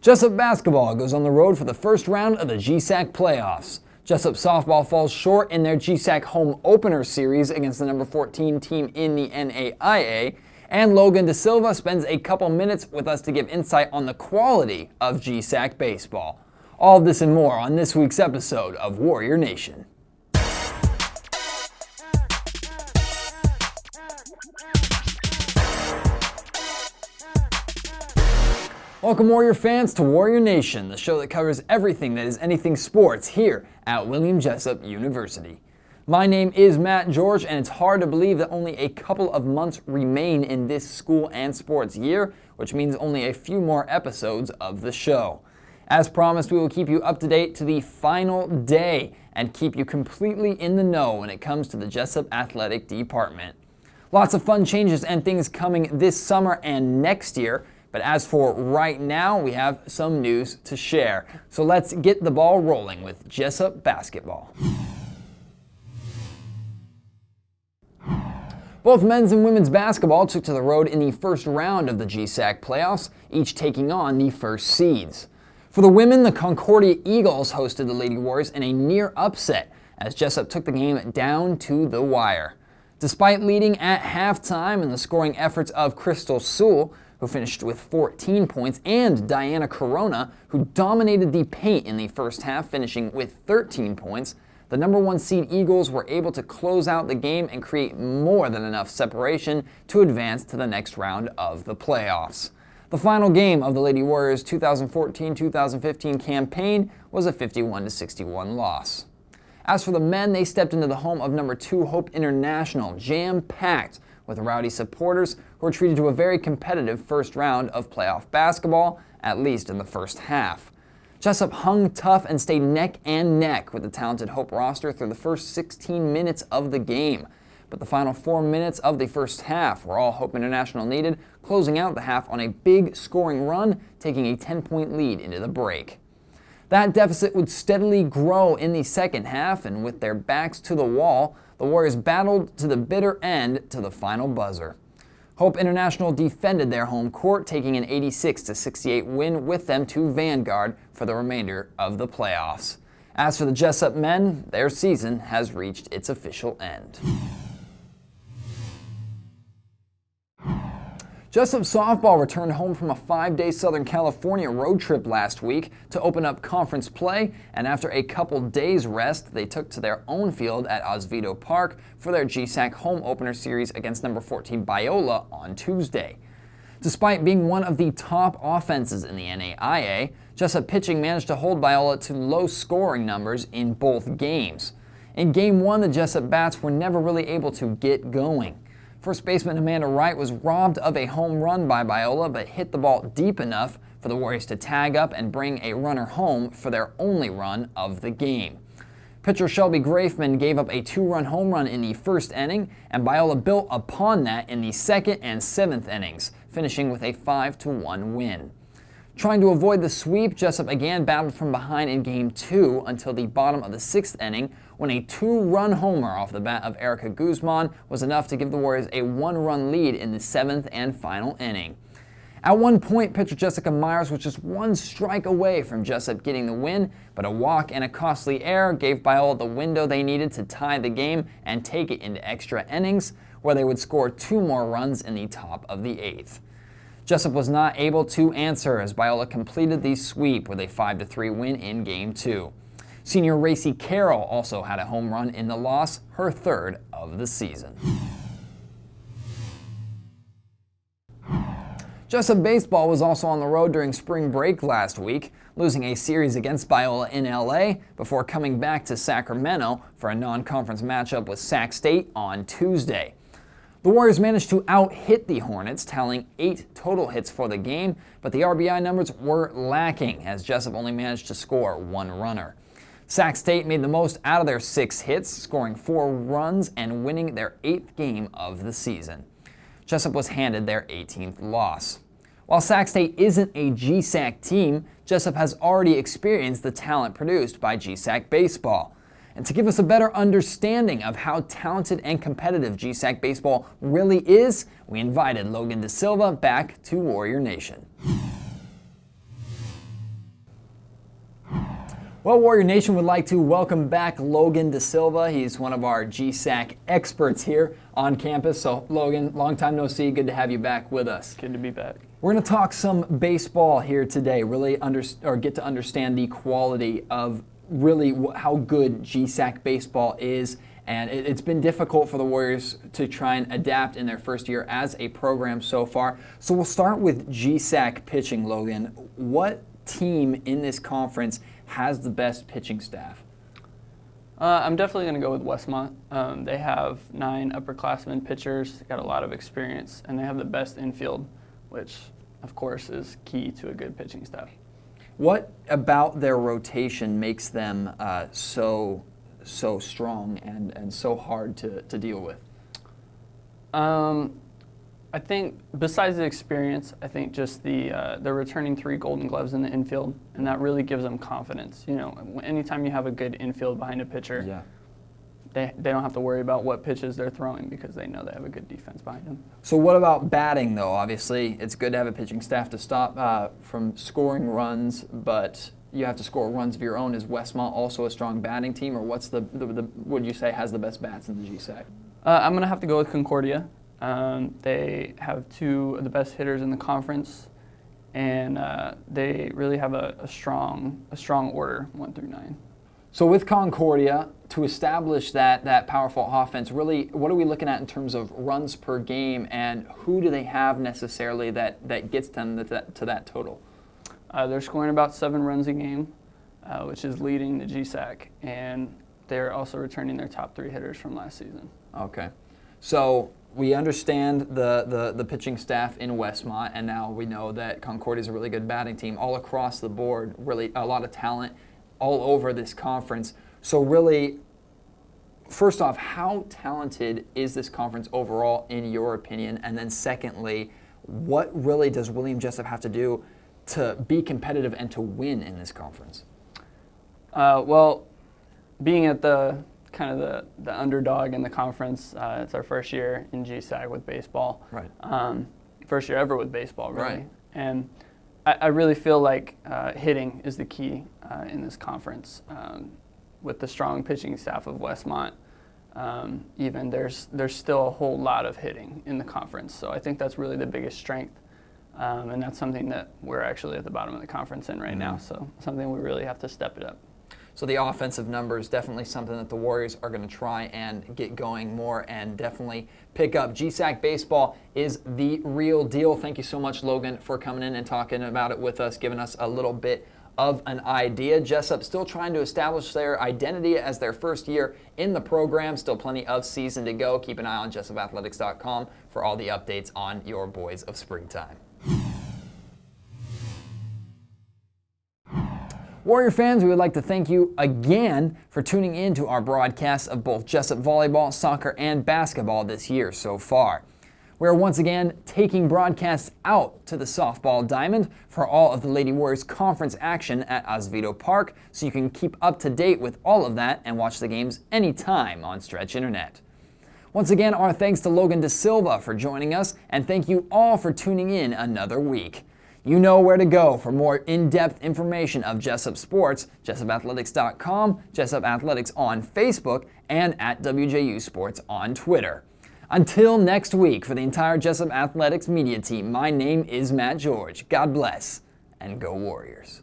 Jessup basketball goes on the road for the first round of the GSAC playoffs. Jessup softball falls short in their GSAC home opener series against the number 14 team in the NAIA, and Logan Dessilva spends a couple minutes with us to give insight on the quality of GSAC baseball. All of this and more on this week's episode of Warrior Nation. Welcome, Warrior fans, to Warrior Nation, the show that covers everything that is anything sports here at William Jessup University. My name is Matt George, and it's hard to believe that only a couple of months remain in this school and sports year, which means only a few more episodes of the show. As promised, we will keep you up to date to the final day and keep you completely in the know when it comes to the Jessup Athletic Department. Lots of fun changes and things coming this summer and next year. But as for right now, we have some news to share. So let's get the ball rolling with Jessup basketball. Both men's and women's basketball took to the road in the first round of the GSAC playoffs, each taking on the first seeds. For the women, the Concordia Eagles hosted the Lady Warriors in a near upset as Jessup took the game down to the wire. Despite leading at halftime and the scoring efforts of Crystal Sewell, who finished with 14 points, and Diana Corona, who dominated the paint in the first half, finishing with 13 points, the number 1 seed Eagles were able to close out the game and create more than enough separation to advance to the next round of the playoffs. The final game of the Lady Warriors' 2014-2015 campaign was a 51-61 loss. As for the men, they stepped into the home of number 2 Hope International, jam-packed with rowdy supporters who were treated to a very competitive first round of playoff basketball, at least in the first half. Jessup hung tough and stayed neck and neck with the talented Hope roster through the first 16 minutes of the game. But the final 4 minutes of the first half were all Hope International needed, closing out the half on a big scoring run, taking a 10-point lead into the break. That deficit would steadily grow in the second half, and with their backs to the wall, the Warriors battled to the bitter end to the final buzzer. Hope International defended their home court, taking an 86-68 win with them to Vanguard for the remainder of the playoffs. As for the Jessup men, their season has reached its official end. Jessup softball returned home from a 5-day Southern California road trip last week to open up conference play, and after a couple days rest, they took to their own field at Oswego Park for their GSAC home opener series against number 14 Biola on Tuesday. Despite being one of the top offenses in the NAIA, Jessup pitching managed to hold Biola to low scoring numbers in both games. In Game 1, the Jessup bats were never really able to get going. First baseman Amanda Wright was robbed of a home run by Biola, but hit the ball deep enough for the Warriors to tag up and bring a runner home for their only run of the game. Pitcher Shelby Grafman gave up a 2-run home run in the first inning, and Biola built upon that in the second and 7th innings, finishing with a 5-1 win. Trying to avoid the sweep, Jessup again battled from behind in Game 2 until the bottom of the 6th inning, when a 2-run homer off the bat of Erica Guzman was enough to give the Warriors a 1-run lead in the 7th and final inning. At one point, pitcher Jessica Myers was just 1 strike away from Jessup getting the win, but a walk and a costly error gave Biola the window they needed to tie the game and take it into extra innings, where they would score 2 more runs in the top of the 8th. Jessup was not able to answer as Biola completed the sweep with a 5-3 win in Game 2. Senior Racy Carroll also had a home run in the loss, her 3rd of the season. Jessup baseball was also on the road during spring break last week, losing a series against Biola in LA before coming back to Sacramento for a non-conference matchup with Sac State on Tuesday. The Warriors managed to out-hit the Hornets, tallying 8 total hits for the game, but the RBI numbers were lacking as Jessup only managed to score 1 runner. Sac State made the most out of their 6 hits, scoring 4 runs and winning their 8th game of the season. Jessup was handed their 18th loss. While Sac State isn't a GSAC team, Jessup has already experienced the talent produced by GSAC baseball. And to give us a better understanding of how talented and competitive GSAC baseball really is, we invited Logan Dessilva back to Warrior Nation. Well, Warrior Nation would like to welcome back Logan Dessilva. He's one of our GSAC experts here on campus. So, Logan, long time no see. Good to have you back with us. Good to be back. We're going to talk some baseball here today, really get to understand the quality of really how good GSAC baseball is. And it's been difficult for the Warriors to try and adapt in their first year as a program so far. So we'll start with GSAC pitching, Logan. What team in this conference has the best pitching staff? I'm definitely going to go with Westmont. They have 9 upperclassmen pitchers, got a lot of experience, and they have the best infield, which, of course, is key to a good pitching staff. What about their rotation makes them so strong and so hard to deal with? I think besides the experience, I think just they're returning 3 Golden Gloves in the infield, and that really gives them confidence. You know, anytime you have a good infield behind a pitcher, they don't have to worry about what pitches they're throwing because they know they have a good defense behind them. So what about batting, though? Obviously, it's good to have a pitching staff to stop from scoring runs, but you have to score runs of your own. Is Westmont also a strong batting team, or what's would you say has the best bats in the GSAC? I'm going to have to go with Concordia. They have 2 of the best hitters in the conference, and they really have a strong order, 1 through 9. So with Concordia, to establish that powerful offense, really, what are we looking at in terms of runs per game, and who do they have necessarily that gets them to that total? They're scoring about 7 runs a game, which is leading the GSAC, and they're also returning their top 3 hitters from last season. Okay. So we understand the pitching staff in Westmont, and now we know that Concordia is a really good batting team all across the board, really a lot of talent all over this conference. So really, first off, how talented is this conference overall in your opinion? And then secondly, what really does William Jessup have to do to be competitive and to win in this conference? Well, being at the underdog in the conference, it's our first year in GSAC with baseball. Right. First year ever with baseball, really. Right. And I really feel like hitting is the key in this conference. With the strong pitching staff of Westmont, even there's still a whole lot of hitting in the conference. So I think that's really the biggest strength. And that's something that we're actually at the bottom of the conference in right now. So something we really have to step it up. So the offensive number is definitely something that the Warriors are going to try and get going more and definitely pick up. GSAC baseball is the real deal. Thank you so much, Logan, for coming in and talking about it with us, giving us a little bit of an idea. Jessup still trying to establish their identity as their first year in the program. Still plenty of season to go. Keep an eye on jessupathletics.com for all the updates on your boys of springtime. Warrior fans, we would like to thank you again for tuning in to our broadcasts of both Jessup volleyball, soccer, and basketball this year so far. We are once again taking broadcasts out to the softball diamond for all of the Lady Warriors conference action at Oswego Park, so you can keep up to date with all of that and watch the games anytime on Stretch Internet. Once again, our thanks to Logan Dessilva for joining us, and thank you all for tuning in another week. You know where to go for more in-depth information of Jessup Sports, jessupathletics.com, Jessup Athletics on Facebook, and at WJU Sports on Twitter. Until next week, for the entire Jessup Athletics media team, my name is Matt George. God bless, and go Warriors.